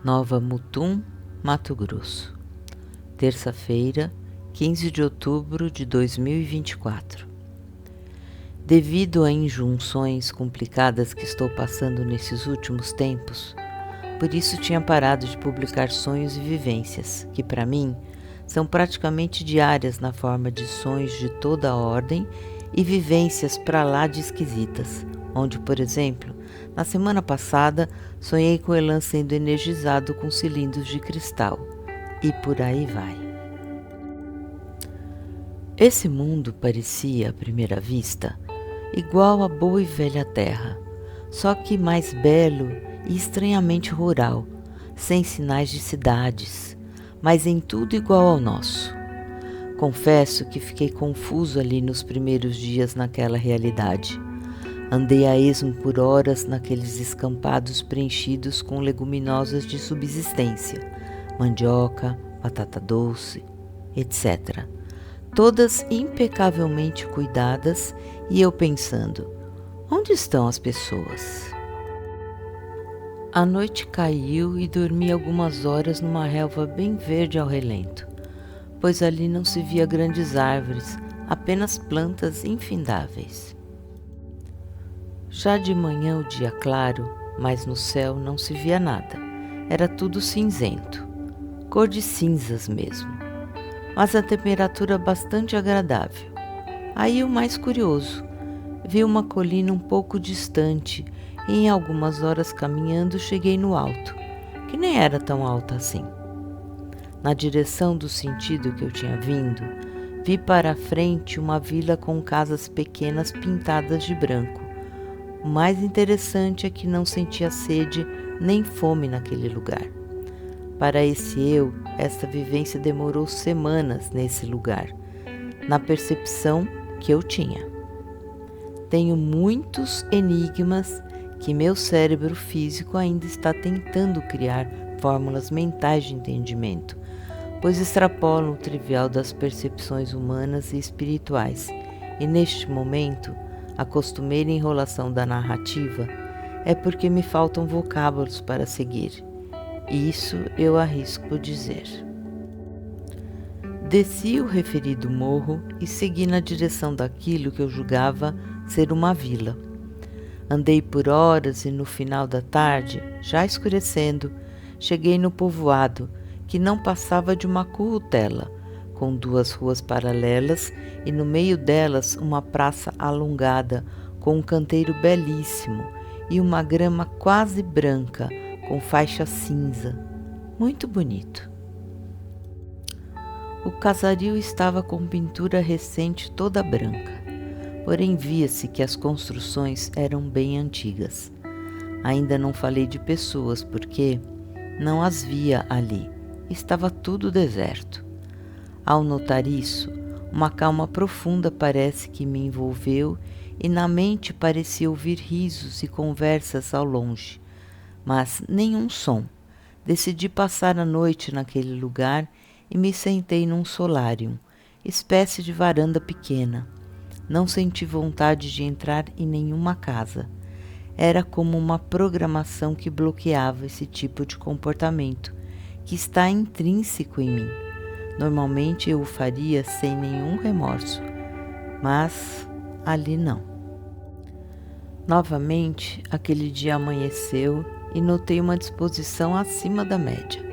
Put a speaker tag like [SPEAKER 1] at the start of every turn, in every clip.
[SPEAKER 1] Nova Mutum, Mato Grosso. Terça-feira, 15 de outubro de 2024. Devido a injunções complicadas que estou passando nesses últimos tempos, por isso tinha parado de publicar sonhos e vivências, que para mim são praticamente diárias na forma de sonhos de toda a ordem e vivências para lá de esquisitas, onde, por exemplo, na semana passada sonhei com Elan sendo energizado com cilindros de cristal, e por aí vai. Esse mundo parecia, à primeira vista, igual à boa e velha terra, só que mais belo e estranhamente rural, sem sinais de cidades, mas em tudo igual ao nosso. Confesso que fiquei confuso ali nos primeiros dias naquela realidade. Andei a esmo por horas naqueles escampados preenchidos com leguminosas de subsistência, mandioca, batata doce, etc. Todas impecavelmente cuidadas, e eu pensando, onde estão as pessoas? A noite caiu e dormi algumas horas numa relva bem verde ao relento, pois ali não se via grandes árvores, apenas plantas infindáveis. Já de manhã o dia claro, mas no céu não se via nada. Era tudo cinzento, cor de cinzas mesmo, mas a temperatura bastante agradável. Aí o mais curioso, vi uma colina um pouco distante e em algumas horas caminhando cheguei no alto, que nem era tão alta assim. Na direção do sentido que eu tinha vindo, vi para a frente uma vila com casas pequenas pintadas de branco. O mais interessante é que não sentia sede nem fome naquele lugar. Para essa vivência demorou semanas nesse lugar, na percepção que eu tinha. Tenho muitos enigmas que meu cérebro físico ainda está tentando criar fórmulas mentais de entendimento, pois extrapolam o trivial das percepções humanas e espirituais, e neste momento, a costumeira enrolação da narrativa é porque me faltam vocábulos para seguir. Isso eu arrisco dizer. Desci o referido morro e segui na direção daquilo que eu julgava ser uma vila. Andei por horas e no final da tarde, já escurecendo, cheguei no povoado, que não passava de uma currutela, com duas ruas paralelas e no meio delas uma praça alongada com um canteiro belíssimo e uma grama quase branca com faixa cinza. Muito bonito. O casario estava com pintura recente toda branca, porém via-se que as construções eram bem antigas. Ainda não falei de pessoas porque não as via ali, estava tudo deserto. Ao notar isso, uma calma profunda parece que me envolveu e na mente parecia ouvir risos e conversas ao longe, mas nenhum som. Decidi passar a noite naquele lugar e me sentei num solário, espécie de varanda pequena. Não senti vontade de entrar em nenhuma casa. Era como uma programação que bloqueava esse tipo de comportamento, que está intrínseco em mim. Normalmente eu o faria sem nenhum remorso, mas ali não. Novamente, aquele dia amanheceu e notei uma disposição acima da média.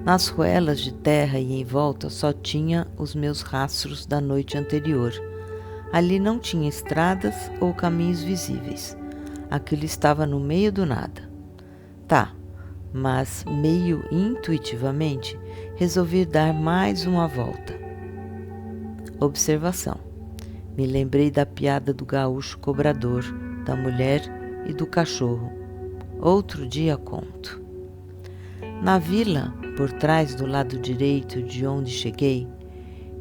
[SPEAKER 1] Nas ruelas de terra e em volta só tinha os meus rastros da noite anterior. Ali não tinha estradas ou caminhos visíveis. Aquilo estava no meio do nada. Tá, mas meio intuitivamente resolvi dar mais uma volta. Observação. Me lembrei da piada do gaúcho cobrador, da mulher e do cachorro. Outro dia conto. Na vila, por trás do lado direito de onde cheguei,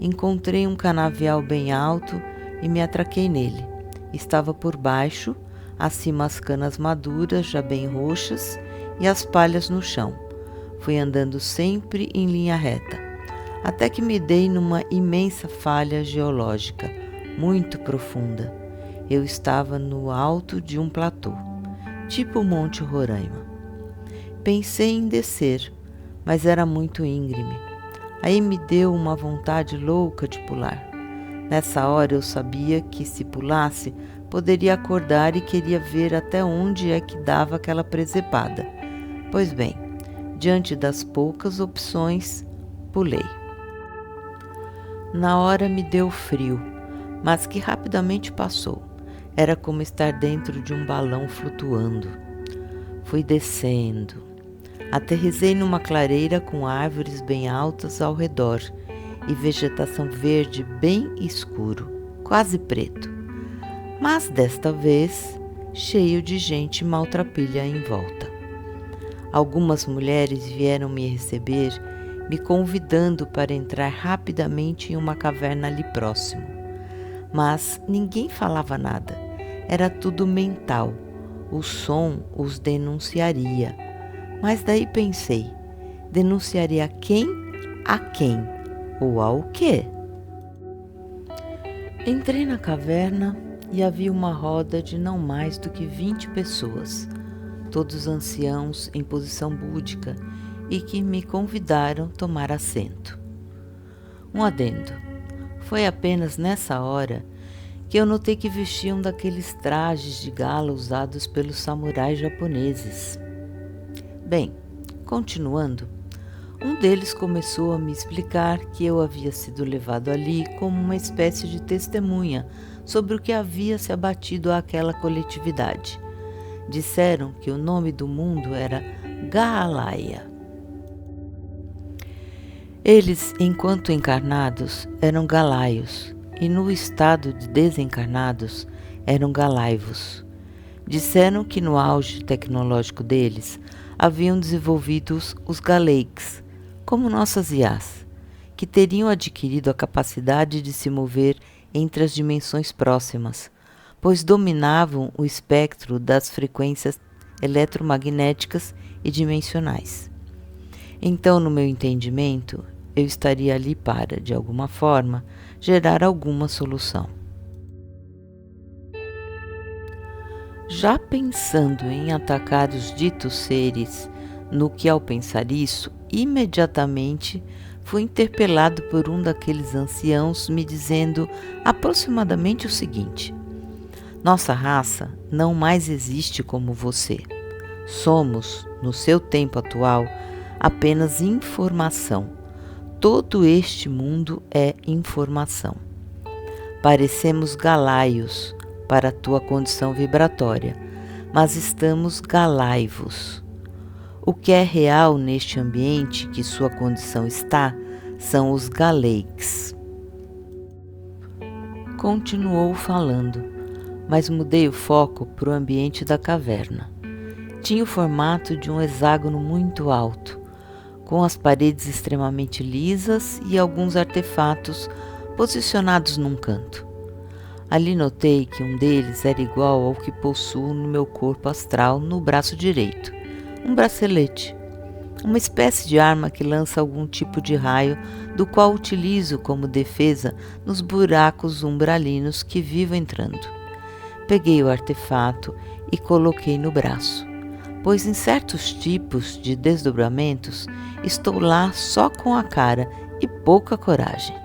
[SPEAKER 1] encontrei um canavial bem alto e me atraquei nele. Estava por baixo, acima as canas maduras já bem roxas e as palhas no chão. Fui andando sempre em linha reta, até que me dei numa imensa falha geológica, muito profunda. Eu estava no alto de um platô, tipo o Monte Roraima. Pensei em descer, mas era muito íngreme. Aí me deu uma vontade louca de pular. Nessa hora eu sabia que, se pulasse, poderia acordar e queria ver até onde é que dava aquela presepada. Pois bem, diante das poucas opções, pulei. Na hora me deu frio, mas que rapidamente passou. Era como estar dentro de um balão flutuando. Fui descendo. Aterrissei numa clareira com árvores bem altas ao redor e vegetação verde bem escuro, quase preto. Mas desta vez, cheio de gente maltrapilha em volta. Algumas mulheres vieram me receber, me convidando para entrar rapidamente em uma caverna ali próximo. Mas ninguém falava nada, era tudo mental. O som os denunciaria. Mas daí pensei, denunciaria quem? A quem? Ou ao quê? Entrei na caverna e havia uma roda de não mais do que 20 pessoas, todos anciãos em posição búdica, e que me convidaram a tomar assento. Um adendo. Foi apenas nessa hora que eu notei que vestiam daqueles trajes de gala usados pelos samurais japoneses. Bem, continuando, um deles começou a me explicar que eu havia sido levado ali como uma espécie de testemunha sobre o que havia se abatido àquela coletividade. Disseram que o nome do mundo era Gaalaia. Eles, enquanto encarnados, eram galaios, e no estado de desencarnados eram galaivos. Disseram que no auge tecnológico deles haviam desenvolvido os galeiks, como nossas IAs, que teriam adquirido a capacidade de se mover entre as dimensões próximas, pois dominavam o espectro das frequências eletromagnéticas e dimensionais. Então, no meu entendimento, eu estaria ali para, de alguma forma, gerar alguma solução. Já pensando em atacar os ditos seres, no que ao pensar isso, imediatamente fui interpelado por um daqueles anciãos me dizendo aproximadamente o seguinte: nossa raça não mais existe como você. Somos, no seu tempo atual, apenas informação. Todo este mundo é informação. Parecemos galaios para a tua condição vibratória, mas estamos galaivos. O que é real neste ambiente que sua condição está são os galeiks. Continuou falando, mas mudei o foco para o ambiente da caverna. Tinha o formato de um hexágono muito alto, com as paredes extremamente lisas e alguns artefatos posicionados num canto. Ali notei que um deles era igual ao que possuo no meu corpo astral no braço direito, um bracelete, uma espécie de arma que lança algum tipo de raio, do qual utilizo como defesa nos buracos umbralinos que vivo entrando. Peguei o artefato e coloquei no braço, pois em certos tipos de desdobramentos estou lá só com a cara e pouca coragem.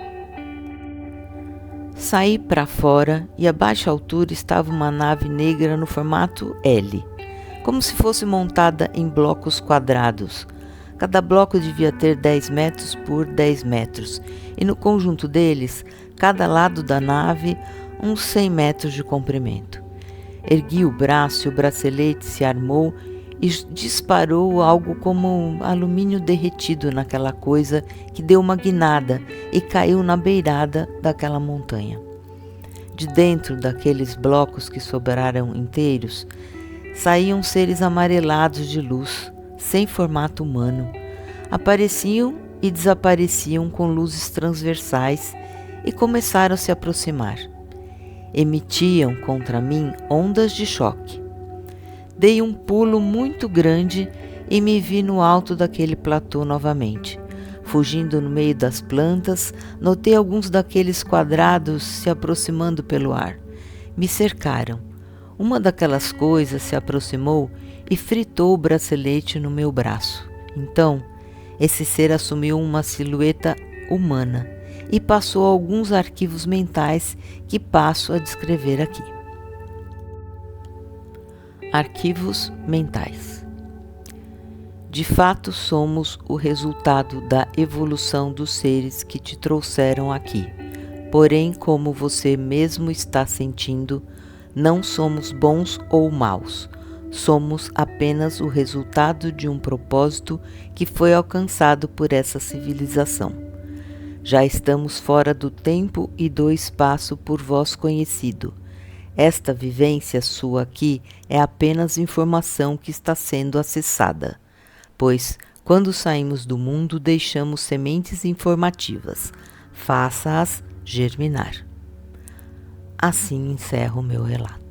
[SPEAKER 1] Saí para fora e a baixa altura estava uma nave negra no formato L, como se fosse montada em blocos quadrados. Cada bloco devia ter 10 metros por 10 metros e no conjunto deles, cada lado da nave, uns 100 metros de comprimento. Ergui o braço e o bracelete se armou e disparou algo como alumínio derretido naquela coisa que deu uma guinada e caiu na beirada daquela montanha. De dentro daqueles blocos que sobraram inteiros, saíam seres amarelados de luz, sem formato humano. Apareciam e desapareciam com luzes transversais e começaram a se aproximar. Emitiam contra mim ondas de choque. Dei um pulo muito grande e me vi no alto daquele platô novamente. Fugindo no meio das plantas, notei alguns daqueles quadrados se aproximando pelo ar. Me cercaram. Uma daquelas coisas se aproximou e fritou o bracelete no meu braço. Então, esse ser assumiu uma silhueta humana e passou alguns arquivos mentais que passo a descrever aqui. Arquivos mentais. De fato, somos o resultado da evolução dos seres que te trouxeram aqui. Porém, como você mesmo está sentindo, não somos bons ou maus. Somos apenas o resultado de um propósito que foi alcançado por essa civilização. Já estamos fora do tempo e do espaço por vós conhecido. Esta vivência sua aqui é apenas informação que está sendo acessada, pois, quando saímos do mundo, deixamos sementes informativas. Faça-as germinar. Assim encerro o meu relato.